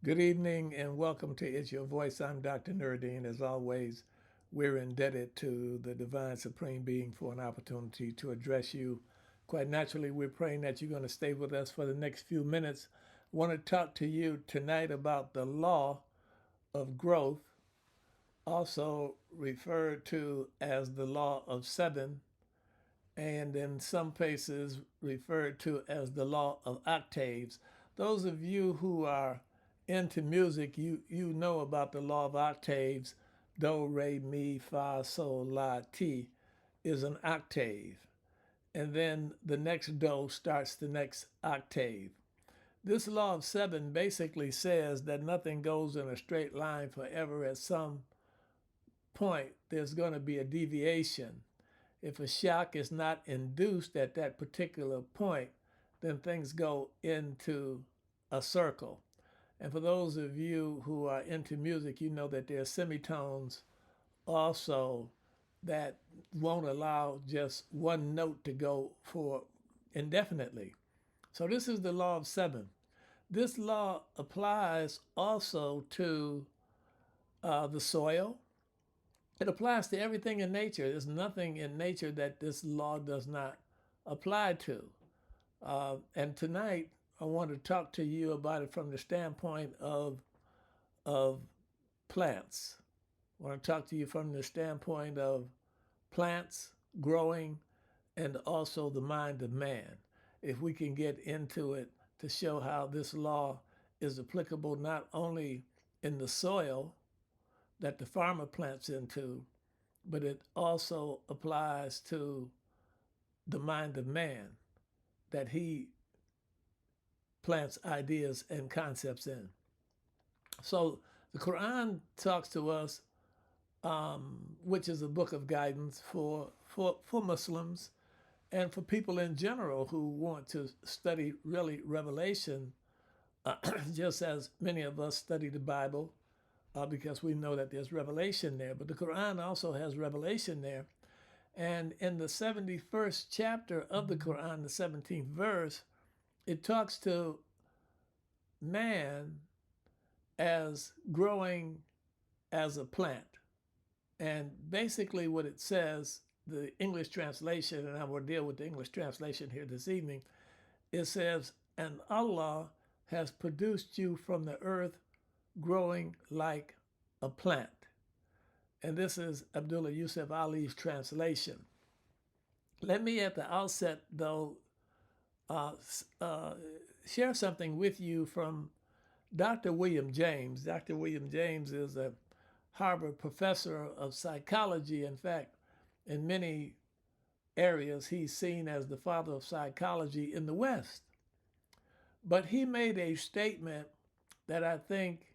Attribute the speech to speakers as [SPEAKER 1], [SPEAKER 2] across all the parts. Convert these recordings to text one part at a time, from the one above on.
[SPEAKER 1] Good evening and welcome to It's Your Voice. I'm Dr. Nurdine. As always, we're indebted to the Divine Supreme Being for an opportunity to address you. Quite naturally, we're praying that you're going to stay with us for the next few minutes. I want to talk to you tonight about the law of growth, also referred to as the law of seven, and in some places referred to as the law of octaves. Those of you who are into music, you know about the law of octaves. Do, re, mi, fa, sol, la, ti is an octave. And then the next do starts the next octave. This law of seven basically says that nothing goes in a straight line forever. At some point, there's going to be a deviation. If a shock is not induced at that particular point, then things go into a circle. And for those of you who are into music, you know that there are semitones also that won't allow just one note to go for indefinitely. So this is the law of seven. This law applies also to the soil. It applies to everything in nature. There's nothing in nature that this law does not apply to. And tonight, I want to talk to you about it from the standpoint of plants. I want to talk to you from the standpoint of plants growing and also the mind of man. If we can get into it to show how this law is applicable not only in the soil that the farmer plants into, but it also applies to the mind of man that he plants ideas and concepts in. So the Quran talks to us, which is a book of guidance for Muslims and for people in general who want to study really Revelation, just as many of us study the Bible because we know that there's revelation there. But the Quran also has revelation there. And in the 71st chapter of the Quran, the 17th verse, it talks to man as growing as a plant. And basically, what it says, the English translation, and I will deal with the English translation here this evening, it says, and Allah has produced you from the earth growing like a plant. And this is Abdullah Yusuf Ali's translation. Let me at the outset, though, share something with you from Dr. William James. Dr. William James is a Harvard professor of psychology. In fact, in many areas, he's seen as the father of psychology in the West. But he made a statement that I think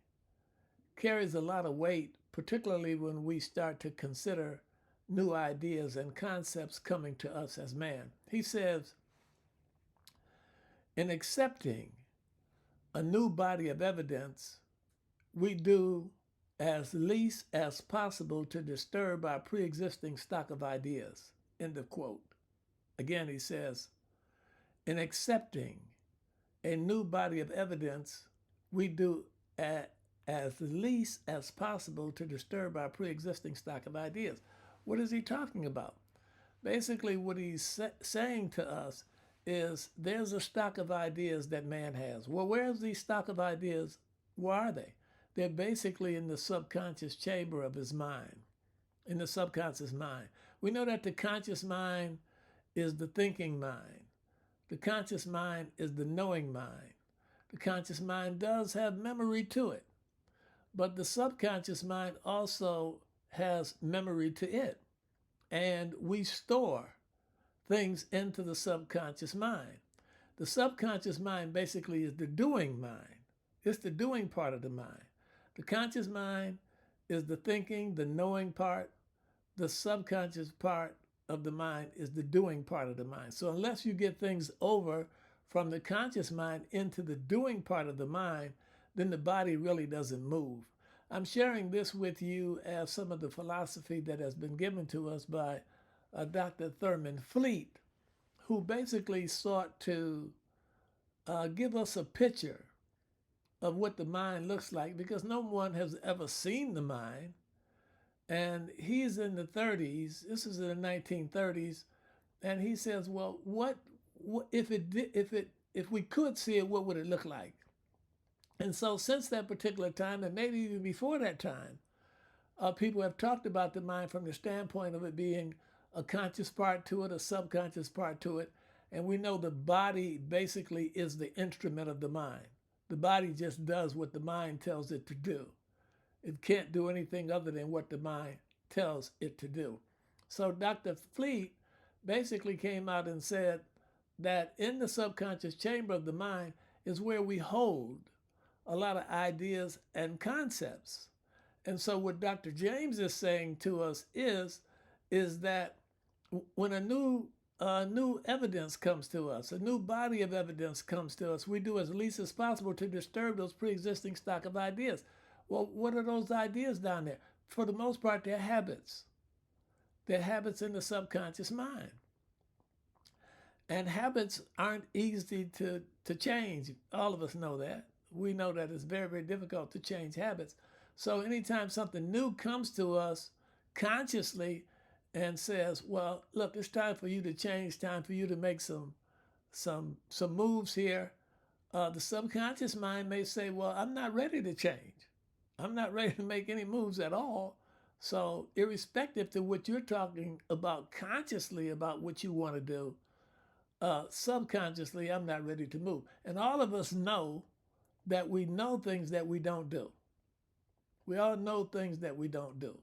[SPEAKER 1] carries a lot of weight, particularly when we start to consider new ideas and concepts coming to us as man. He says, in accepting a new body of evidence, we do as least as possible to disturb our pre-existing stock of ideas. End of quote. Again, he says, in accepting a new body of evidence, we do as least as possible to disturb our pre-existing stock of ideas. What is he talking about? Basically, what he's saying to us is there's a stock of ideas that man has. Well, where's these stock of ideas? Where are they? They're basically in the subconscious chamber of his mind, in the subconscious mind. We know that the conscious mind is the thinking mind. The conscious mind is the knowing mind. The conscious mind does have memory to it, but the subconscious mind also has memory to it. And we store things into the subconscious mind. The subconscious mind basically is the doing mind. It's the doing part of the mind. The conscious mind is the thinking, the knowing part. The subconscious part of the mind is the doing part of the mind. So unless you get things over from the conscious mind into the doing part of the mind, then the body really doesn't move. I'm sharing this with you as some of the philosophy that has been given to us by Dr. Thurman Fleet, who basically sought to give us a picture of what the mind looks like because no one has ever seen the mind. And he's in the 30s. This is in the 1930s, and he says, "Well, what if if we could see it, what would it look like?" And so, since that particular time, and maybe even before that time, people have talked about the mind from the standpoint of it being a conscious part to it, a subconscious part to it, and we know the body basically is the instrument of the mind. The body just does what the mind tells it to do. It can't do anything other than what the mind tells it to do. So Dr. Fleet basically came out and said that in the subconscious chamber of the mind is where we hold a lot of ideas and concepts. And so what Dr. James is saying to us is that when a new evidence comes to us, a new body of evidence comes to us, we do as least as possible to disturb those pre-existing stock of ideas. Well, what are those ideas down there? For the most part, they're habits. They're habits in the subconscious mind. And habits aren't easy to change. All of us know that. We know that it's very, very difficult to change habits. So anytime something new comes to us consciously and says, well, look, it's time for you to change, time for you to make some moves here, the subconscious mind may say, well, I'm not ready to change. I'm not ready to make any moves at all. So irrespective to what you're talking about consciously about what you want to do, subconsciously, I'm not ready to move. And all of us know that we know things that we don't do. We all know things that we don't do.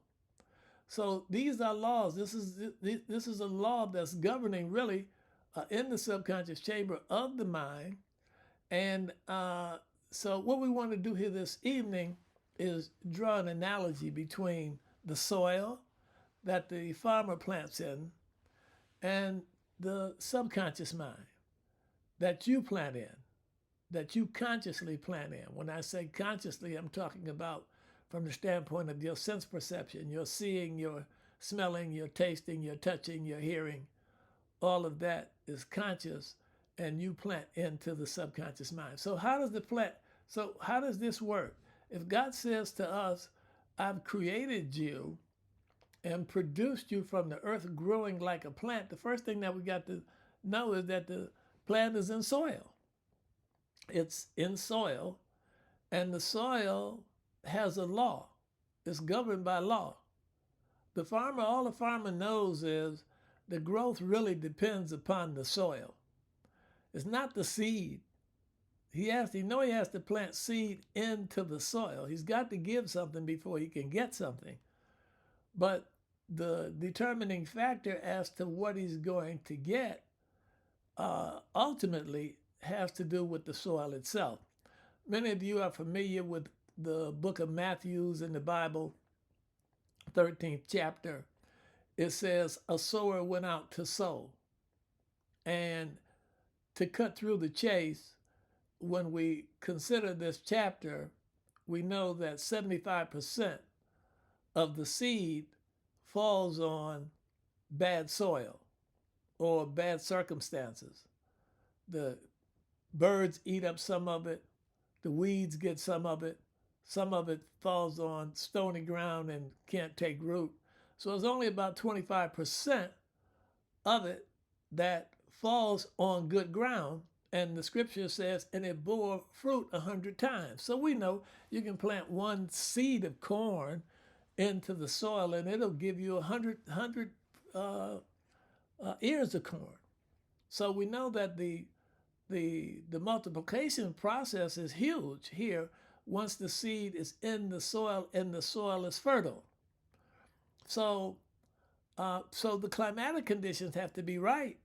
[SPEAKER 1] So these are laws. This is a law that's governing really in the subconscious chamber of the mind. And so what we want to do here this evening is draw an analogy between the soil that the farmer plants in and the subconscious mind that you plant in, that you consciously plant in. When I say consciously, I'm talking about from the standpoint of your sense perception, your seeing, your smelling, your tasting, your touching, your hearing. All of that is conscious, and you plant into the subconscious mind. So how does this work? If God says to us, I've created you and produced you from the earth growing like a plant, the first thing that we got to know is that the plant is in soil. It's in soil, and the soil has a law. It's governed by law. All the farmer knows is the growth really depends upon the soil. It's not the seed. He has to plant seed into the soil. He's got to give something before he can get something. But the determining factor as to what he's going to get ultimately has to do with the soil itself. Many of you are familiar with the book of Matthew in the Bible, 13th chapter. It says, a sower went out to sow. And to cut through the chase, when we consider this chapter, we know that 75% of the seed falls on bad soil or bad circumstances. The birds eat up some of it, the weeds get some of it falls on stony ground and can't take root. So it's only about 25% of it that falls on good ground. And the scripture says, and it bore fruit 100 times. So we know you can plant one seed of corn into the soil and it'll give you 100 ears of corn. So we know that the multiplication process is huge here once the seed is in the soil and the soil is fertile. So the climatic conditions have to be right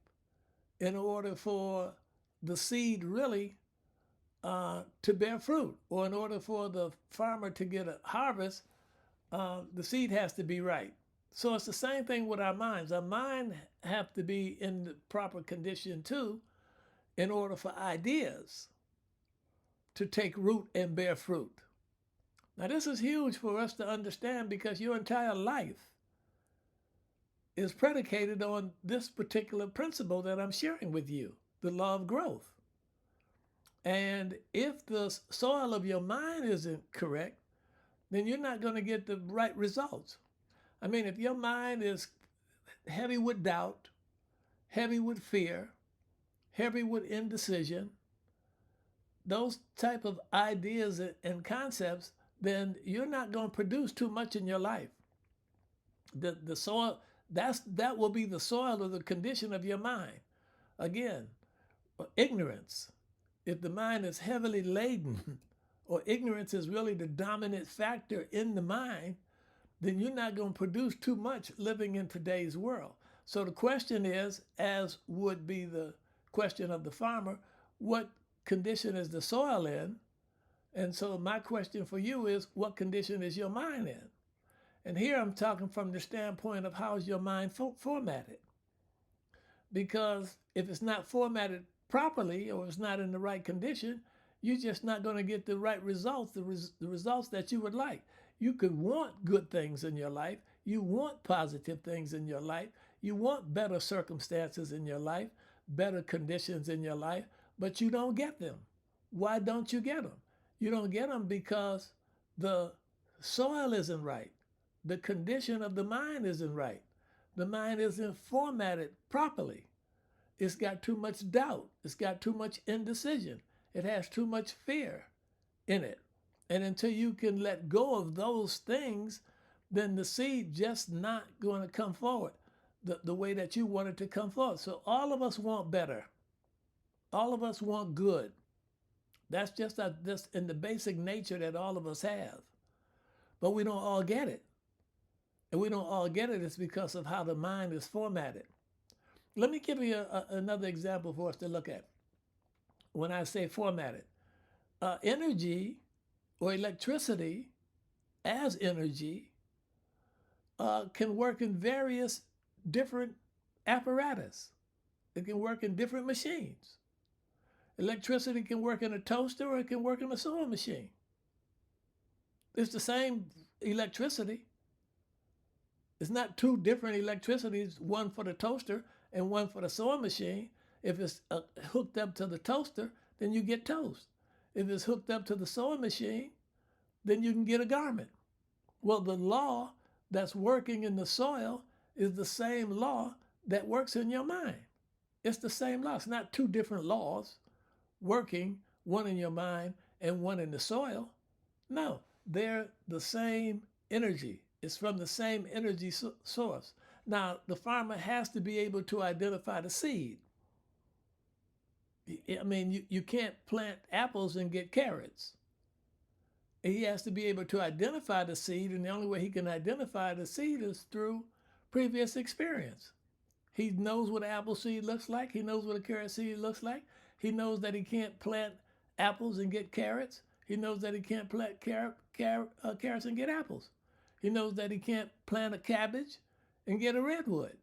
[SPEAKER 1] in order for the seed really to bear fruit, or in order for the farmer to get a harvest, the seed has to be right. So it's the same thing with our minds. Our mind have to be in the proper condition too, in order for ideas to take root and bear fruit. Now this is huge for us to understand because your entire life is predicated on this particular principle that I'm sharing with you, the law of growth. And if the soil of your mind isn't correct, then you're not going to get the right results. I mean, if your mind is heavy with doubt, heavy with fear, heavy with indecision, those type of ideas and concepts, then you're not going to produce too much in your life. The soil, that will be the soil or the condition of your mind. Again, ignorance. If the mind is heavily laden, or ignorance is really the dominant factor in the mind, then you're not going to produce too much living in today's world. So the question is, as would be the question of the farmer, what condition is the soil in? And so my question for you is, what condition is your mind in? And here I'm talking from the standpoint of how is your mind formatted. Because if it's not formatted properly or it's not in the right condition, you're just not going to get the right results, the results that you would like. You could want good things in your life. You want positive things in your life. You want better circumstances in your life, better conditions in your life, but you don't get them. Why don't you get them? You don't get them because the soil isn't right. The condition of the mind isn't right. The mind isn't formatted properly. It's got too much doubt. It's got too much indecision. It has too much fear in it. And until you can let go of those things, then the seed just not going to come forward the way that you want it to come forward. So all of us want better. All of us want good. That's just this in the basic nature that all of us have. But we don't all get it. And we don't all get it, it's because of how the mind is formatted. Let me give you another example for us to look at. When I say formatted, energy or electricity as energy can work in various different apparatus. It can work in different machines. Electricity can work in a toaster or it can work in a sewing machine. It's the same electricity. It's not two different electricities, one for the toaster and one for the sewing machine. If it's hooked up to the toaster, then you get toast. If it's hooked up to the sewing machine, then you can get a garment. Well, the law that's working in the soil is the same law that works in your mind. It's the same law. It's not two different laws working, one in your mind and one in the soil. No, they're the same energy. It's from the same energy source. Now, the farmer has to be able to identify the seed. I mean, you can't plant apples and get carrots. He has to be able to identify the seed, and the only way he can identify the seed is through previous experience. He knows what an apple seed looks like. He knows what a carrot seed looks like. He knows that he can't plant apples and get carrots. He knows that he can't plant carrots and get apples. He knows that he can't plant a cabbage and get a redwood.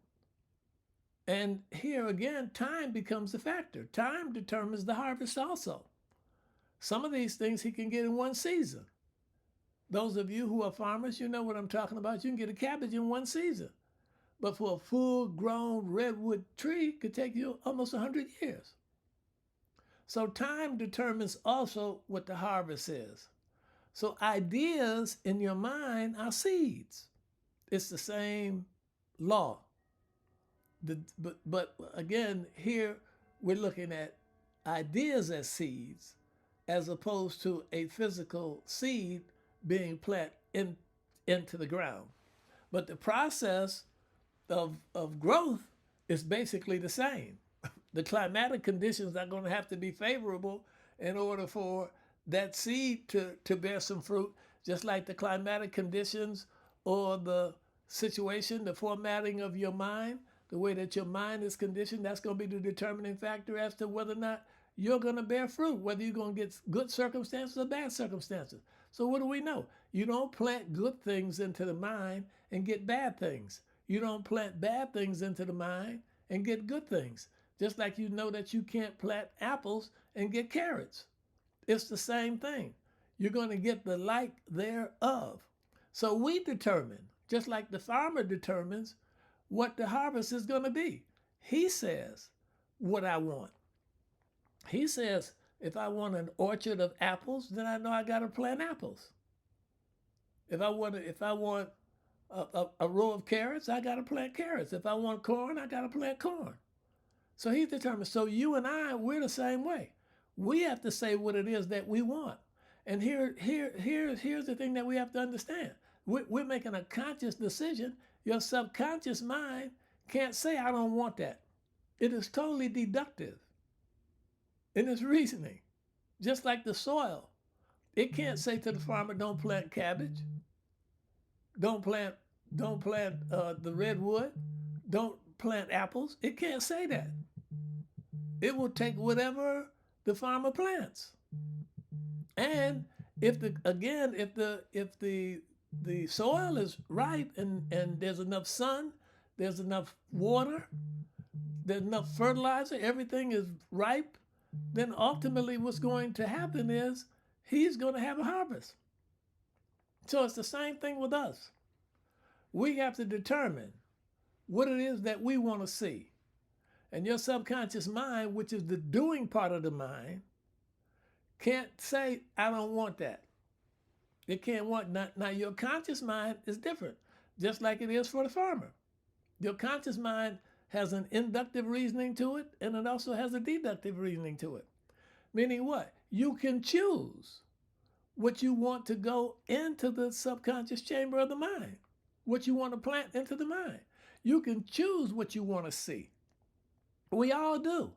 [SPEAKER 1] And here again, time becomes a factor. Time determines the harvest also. Some of these things he can get in one season. Those of you who are farmers, you know what I'm talking about. You can get a cabbage in one season. But for a full-grown redwood tree, it could take you almost 100 years. So time determines also what the harvest is. So ideas in your mind are seeds. It's the same law. But again, here we're looking at ideas as seeds as opposed to a physical seed being planted into the ground. But the process of growth is basically the same. The climatic conditions are going to have to be favorable in order for that seed to bear some fruit, just like the climatic conditions or the situation, the formatting of your mind, the way that your mind is conditioned, that's going to be the determining factor as to whether or not you're going to bear fruit, whether you're going to get good circumstances or bad circumstances. So what do we know? You don't plant good things into the mind and get bad things. You don't plant bad things into the mind and get good things. Just like you know that you can't plant apples and get carrots. It's the same thing. You're going to get the like thereof. So we determine, just like the farmer determines, what the harvest is going to be. He says what I want. He says, If I want an orchard of apples, then I know I got to plant apples. If I want a row of carrots, I got to plant carrots. If I want corn, I got to plant corn. So he's determined. So you and I, we're the same way. We have to say what it is that we want. And here's the thing that we have to understand. We're making a conscious decision. Your subconscious mind can't say, I don't want that. It is totally deductive in its reasoning, just like the soil. It can't say to the farmer, don't plant cabbage, don't plant, don't plant the redwood, don't plant apples. It can't say that. It will take whatever the farmer plants. And if the soil is ripe and there's enough sun, there's enough water, there's enough fertilizer, everything is ripe, then ultimately what's going to happen is he's going to have a harvest. So it's the same thing with us. We have to determine what it is that we want to see. And your subconscious mind, which is the doing part of the mind, can't say, I don't want that. It can't want. Now your conscious mind is different, just like it is for the farmer. Your conscious mind has an inductive reasoning to it, and it also has a deductive reasoning to it. Meaning what? You can choose what you want to go into the subconscious chamber of the mind, what you want to plant into the mind. You can choose what you want to see. We all do.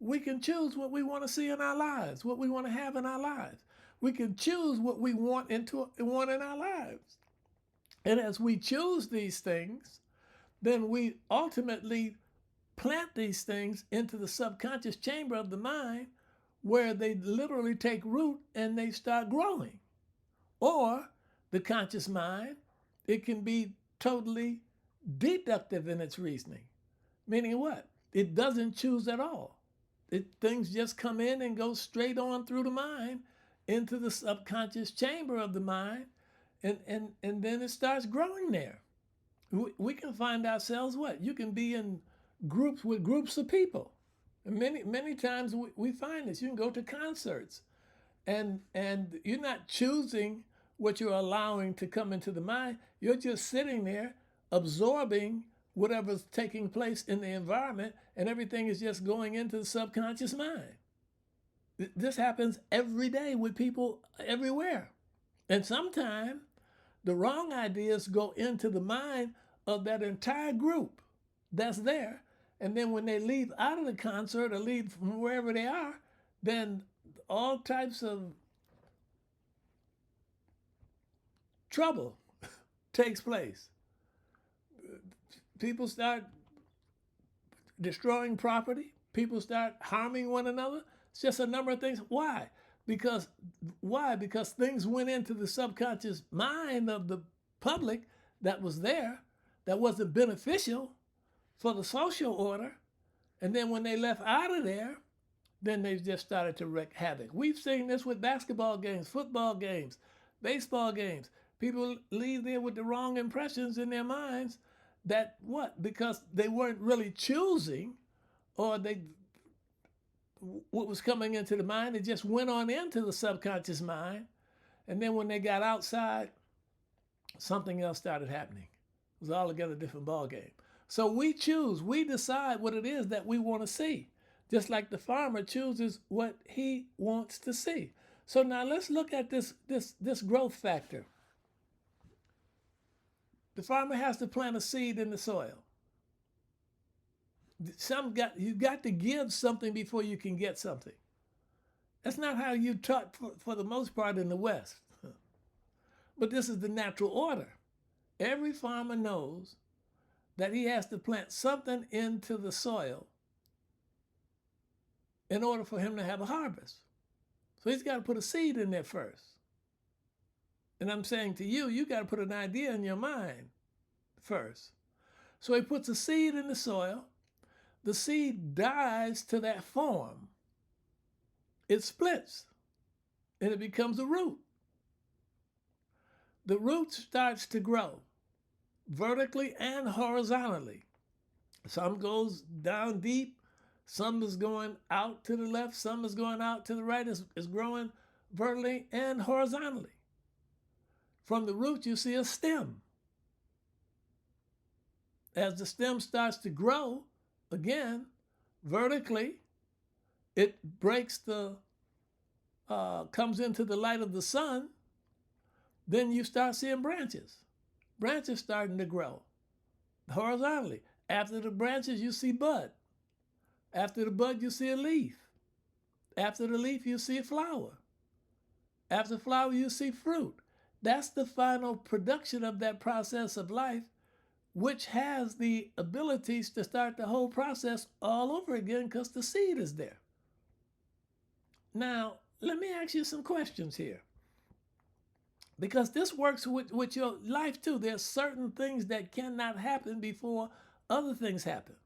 [SPEAKER 1] We can choose what we want to see in our lives, what we want to have in our lives. We can choose what we want in our lives. And as we choose these things, then we ultimately plant these things into the subconscious chamber of the mind, where they literally take root and they start growing. Or the conscious mind, it can be totally deductive in its reasoning. Meaning what? It doesn't choose at all. Things just come in and go straight on through the mind into the subconscious chamber of the mind, and then it starts growing there. We can find ourselves what? You can be in groups with groups of people. And many times we find this. You can go to concerts, and you're not choosing what you're allowing to come into the mind. You're just sitting there absorbing whatever's taking place in the environment, and everything is just going into the subconscious mind. This happens every day with people everywhere. And sometimes the wrong ideas go into the mind of that entire group that's there. And then when they leave out of the concert or leave from wherever they are, then all types of trouble takes place. People start destroying property. People start harming one another. It's just a number of things. Why? Because things went into the subconscious mind of the public that was there, that wasn't beneficial for the social order. And then when they left out of there, then they just started to wreak havoc. We've seen this with basketball games, football games, baseball games. People leave there with the wrong impressions in their minds. That what? Because they weren't really choosing, or what was coming into the mind, it just went on into the subconscious mind. And then when they got outside, something else started happening. It was altogether a different ball game. So we choose, we decide what it is that we want to see. Just like the farmer chooses what he wants to see. So now let's look at this growth factor. The farmer has to plant a seed in the soil. You got to give something before you can get something. That's not how you taught for the most part in the West. But this is the natural order. Every farmer knows that he has to plant something into the soil in order for him to have a harvest. So he's got to put a seed in there first. And I'm saying to you, you got to put an idea in your mind first. So he puts a seed in the soil. The seed dies to that form. It splits and it becomes a root. The root starts to grow vertically and horizontally. Some goes down deep Some is going out to the left, some is going out to the right. It's growing vertically and horizontally. From the root, you see a stem. As the stem starts to grow, again, vertically, it breaks comes into the light of the sun. Then you start seeing branches. Branches starting to grow horizontally. After the branches, you see bud. After the bud, you see a leaf. After the leaf, you see a flower. After flower, you see fruit. That's the final production of that process of life, which has the abilities to start the whole process all over again because the seed is there. Now, let me ask you some questions here. Because this works with your life too. There's certain things that cannot happen before other things happen.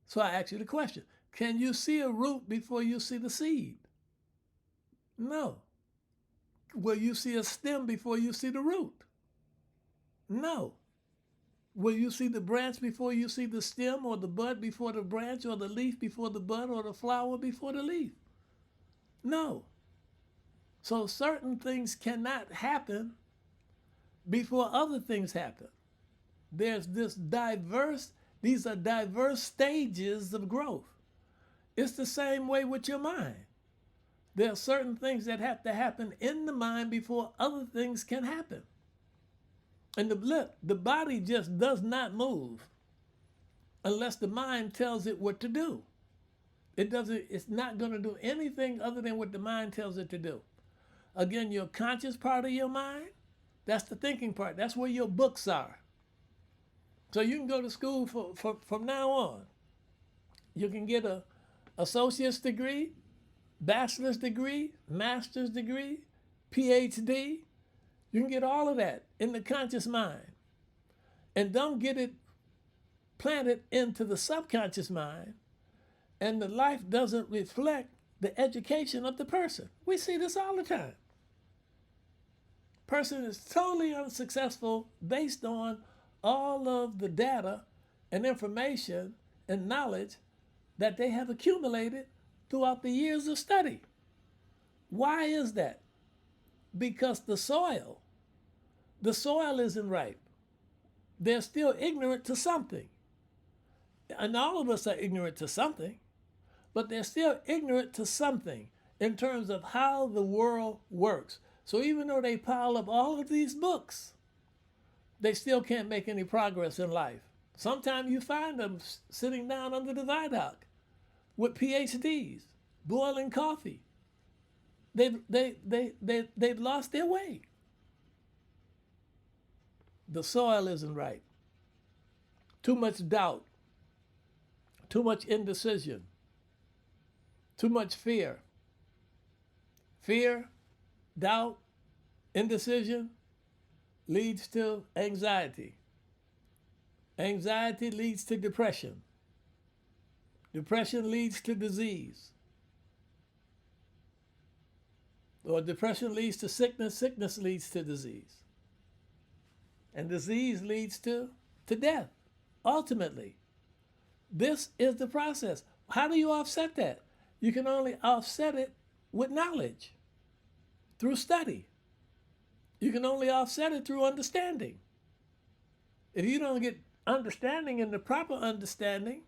[SPEAKER 1] So I ask you the question, can you see a root before you see the seed? No. Will you see a stem before you see the root? No. Will you see the branch before you see the stem, or the bud before the branch, or the leaf before the bud, or the flower before the leaf? No. So certain things cannot happen before other things happen. There's these are diverse stages of growth. It's the same way with your mind. There are certain things that have to happen in the mind before other things can happen. And the body just does not move unless the mind tells it what to do. It's not going to do anything other than what the mind tells it to do. Again, your conscious part of your mind, that's the thinking part. That's where your books are. So you can go to school from now on. You can get an associate's degree, bachelor's degree, master's degree, PhD. You can get all of that in the conscious mind. And don't get it planted into the subconscious mind, and the life doesn't reflect the education of the person. We see this all the time. Person is totally unsuccessful based on all of the data and information and knowledge that they have accumulated throughout the years of study. Why is that? Because the soil isn't right. They're still ignorant to something. And all of us are ignorant to something, but they're still ignorant to something in terms of how the world works. So even though they pile up all of these books, they still can't make any progress in life. Sometimes you find them sitting down under the viaduct with PhDs, boiling coffee. They've lost their way. The soil isn't right. Too much doubt, too much indecision, too much fear. Fear, doubt, indecision leads to anxiety. Anxiety leads to depression. Depression leads to disease. Or depression leads to sickness, sickness leads to disease. And disease leads to death, ultimately. This is the process. How do you offset that? You can only offset it with knowledge, through study. You can only offset it through understanding. If you don't get understanding and the proper understanding,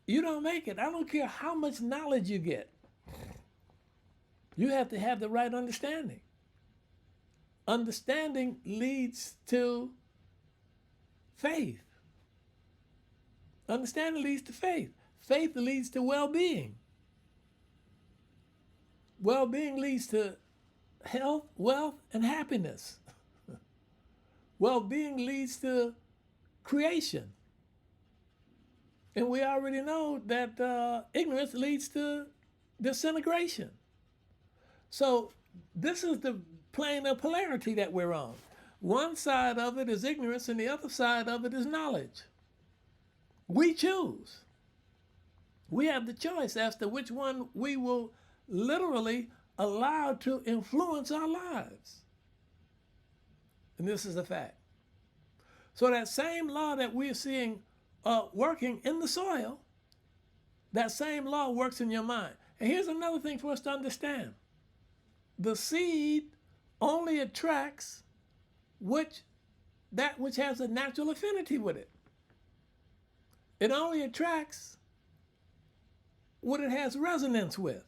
[SPEAKER 1] you don't make it. I don't care how much knowledge you get. You have to have the right understanding. Understanding leads to faith. Understanding leads to faith. Faith leads to well-being. Well-being leads to health, wealth, and happiness. Well-being leads to creation. And we already know that ignorance leads to disintegration. So this is the plane of polarity that we're on. One side of it is ignorance and the other side of it is knowledge. We choose. We have the choice as to which one we will literally allow to influence our lives. And this is a fact. So that same law that we're seeing working in the soil That same law works in your mind. And here's another thing for us to understand. The seed only attracts that which has a natural affinity with it. It only attracts what it has resonance with.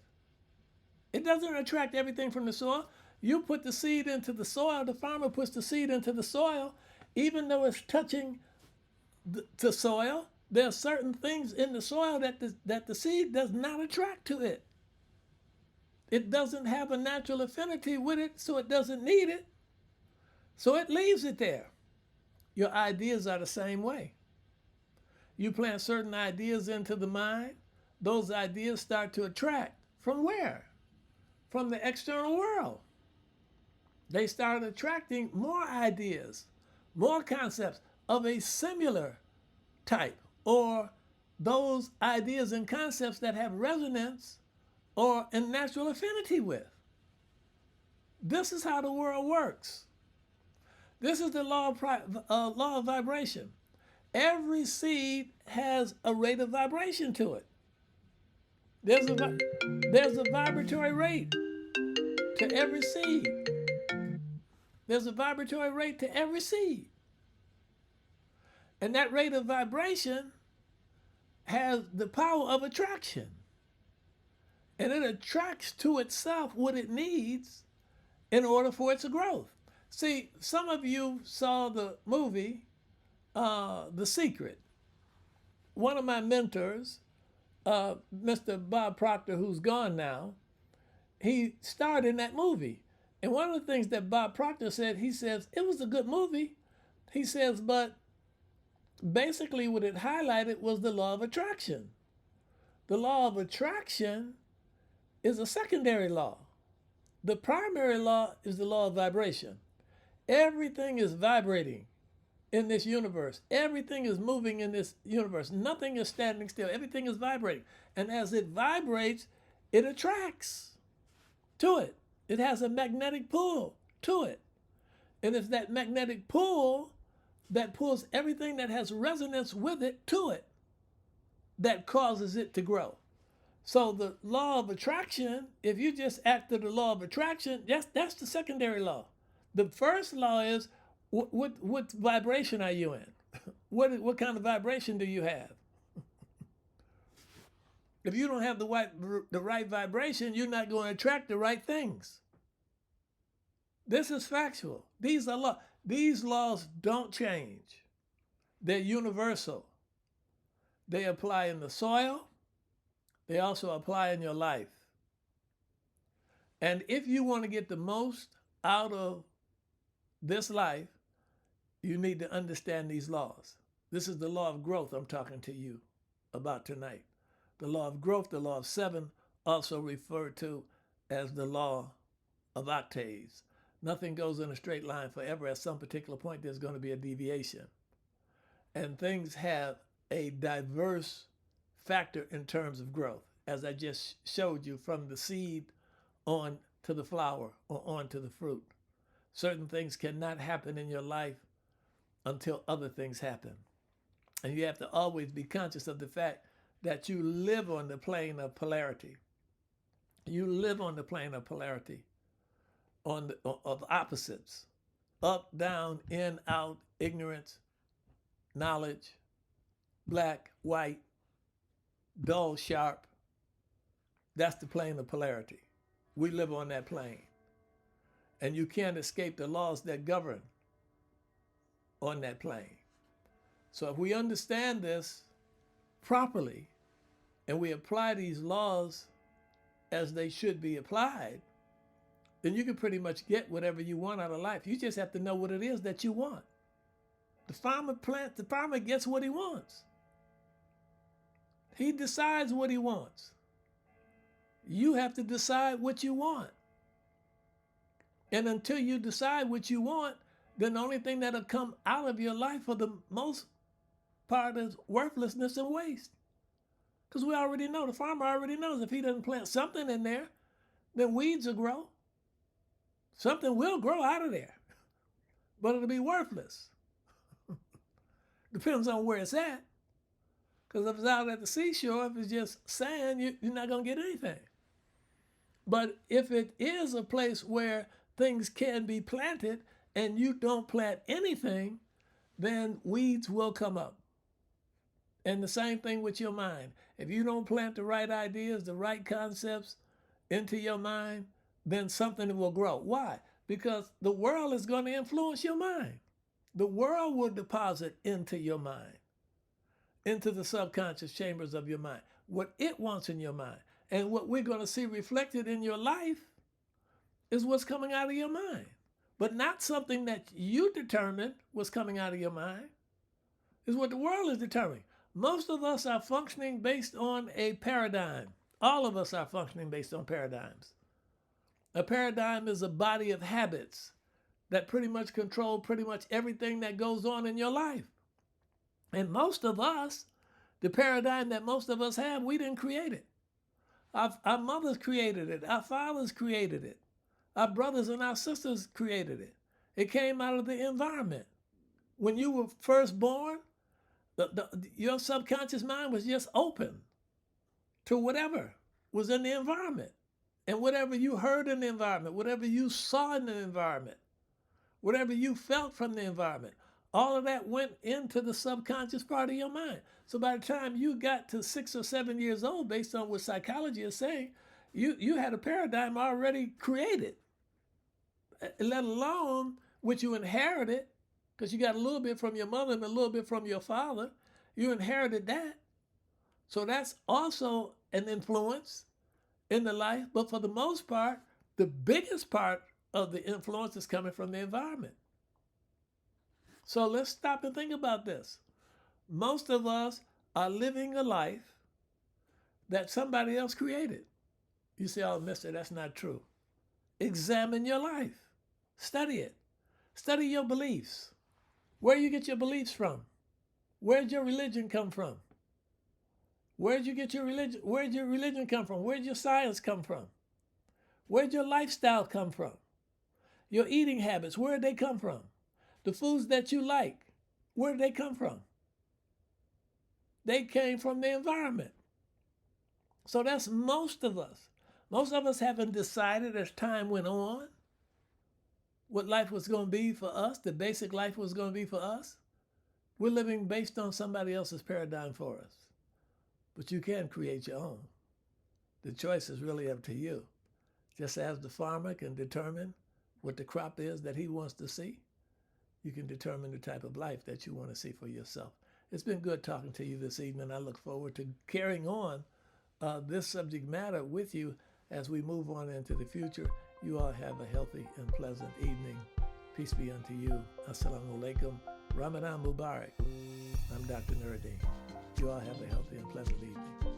[SPEAKER 1] It doesn't attract everything from the soil. You put the seed into the soil, the farmer puts the seed into the soil, even though it's touching the soil, there are certain things in the soil that the seed does not attract to it. It doesn't have a natural affinity with it, so it doesn't need it. So it leaves it there. Your ideas are the same way. You plant certain ideas into the mind, those ideas start to attract. From where? From the external world. They start attracting more ideas, more concepts of a similar type, or those ideas and concepts that have resonance or a natural affinity with. This is how the world works. This is the law of vibration. Every seed has a rate of vibration to it. There's a vibratory rate to every seed. There's a vibratory rate to every seed. And that rate of vibration has the power of attraction. And it attracts to itself what it needs in order for its growth. See, some of you saw the movie, The Secret. One of my mentors, Mr. Bob Proctor, who's gone now, he starred in that movie. And one of the things that Bob Proctor said, he says, it was a good movie. He says, but basically what it highlighted was the law of attraction. The law of attraction is a secondary law. The primary law is the law of vibration. Everything is vibrating in this universe. Everything is moving in this universe. Nothing is standing still. Everything is vibrating. And as it vibrates, it attracts to it. It has a magnetic pull to it. And it's that magnetic pull that pulls everything that has resonance with it to it that causes it to grow. So the law of attraction, if you just acted the law of attraction, that's the secondary law. The first law is what vibration are you in? What kind of vibration do you have? If you don't have the right vibration, you're not going to attract the right things. This is factual. These are laws. These laws don't change. They're universal. They apply in the soil. They also apply in your life. And if you want to get the most out of this life, you need to understand these laws. This is the law of growth I'm talking to you about tonight. The law of growth, the law of seven, also referred to as the law of octaves. Nothing goes in a straight line forever. At some particular point, there's going to be a deviation. And things have a diverse factor in terms of growth, as I just showed you, from the seed on to the flower or on to the fruit. Certain things cannot happen in your life until other things happen. And you have to always be conscious of the fact that you live on the plane of polarity. You live on the plane of polarity, of opposites, up, down, in, out, ignorance, knowledge, black, white, dull, sharp. That's the plane of polarity. We live on that plane. And you can't escape the laws that govern on that plane. So if we understand this properly and we apply these laws as they should be applied, then you can pretty much get whatever you want out of life. You just have to know what it is that you want. The farmer gets what he wants. He decides what he wants. You have to decide what you want. And until you decide what you want, then the only thing that'll come out of your life for the most part is worthlessness and waste. Because we already know, the farmer already knows if he doesn't plant something in there, then weeds will grow. Something will grow out of there, but it'll be worthless. Depends on where it's at. Because if it's out at the seashore, if it's just sand, you're not going to get anything. But if it is a place where things can be planted and you don't plant anything, then weeds will come up. And the same thing with your mind. If you don't plant the right ideas, the right concepts into your mind, then something will grow. Why? Because the world is going to influence your mind. The world will deposit into your mind, into the subconscious chambers of your mind, what it wants in your mind. And what we're going to see reflected in your life is what's coming out of your mind. But not something that you determine what's coming out of your mind. Is what the world is determining. Most of us are functioning based on a paradigm. All of us are functioning based on paradigms. A paradigm is a body of habits that pretty much control pretty much everything that goes on in your life. And most of us, the paradigm that most of us have, we didn't create it. Our mothers created it. Our fathers created it. Our brothers and our sisters created it. It came out of the environment. When you were first born, your subconscious mind was just open to whatever was in the environment. And whatever you heard in the environment, whatever you saw in the environment, whatever you felt from the environment, all of that went into the subconscious part of your mind. So by the time you got to 6 or 7 years old, based on what psychology is saying, you had a paradigm already created, let alone what you inherited, because you got a little bit from your mother and a little bit from your father. You inherited that. So that's also an influence in the life. But for the most part, the biggest part of the influence is coming from the environment. So let's stop and think about this. Most of us are living a life that somebody else created. You say, oh, mister, that's not true. Examine your life. Study it. Study your beliefs. Where you get your beliefs from? Where'd your religion come from? Where'd you get your religion? Where'd your religion come from? Where'd your science come from? Where'd your lifestyle come from? Your eating habits, where'd they come from? The foods that you like, where did they come from? They came from the environment. So that's most of us. Most of us haven't decided as time went on what life was going to be for us, the basic life was going to be for us. We're living based on somebody else's paradigm for us. But you can create your own. The choice is really up to you. Just as the farmer can determine what the crop is that he wants to see, you can determine the type of life that you want to see for yourself. It's been good talking to you this evening. I look forward to carrying on this subject matter with you as we move on into the future. You all have a healthy and pleasant evening. Peace be unto you. Assalamu alaikum. Ramadan Mubarak. I'm Dr. Nuruddin. You all have a healthy and pleasant evening.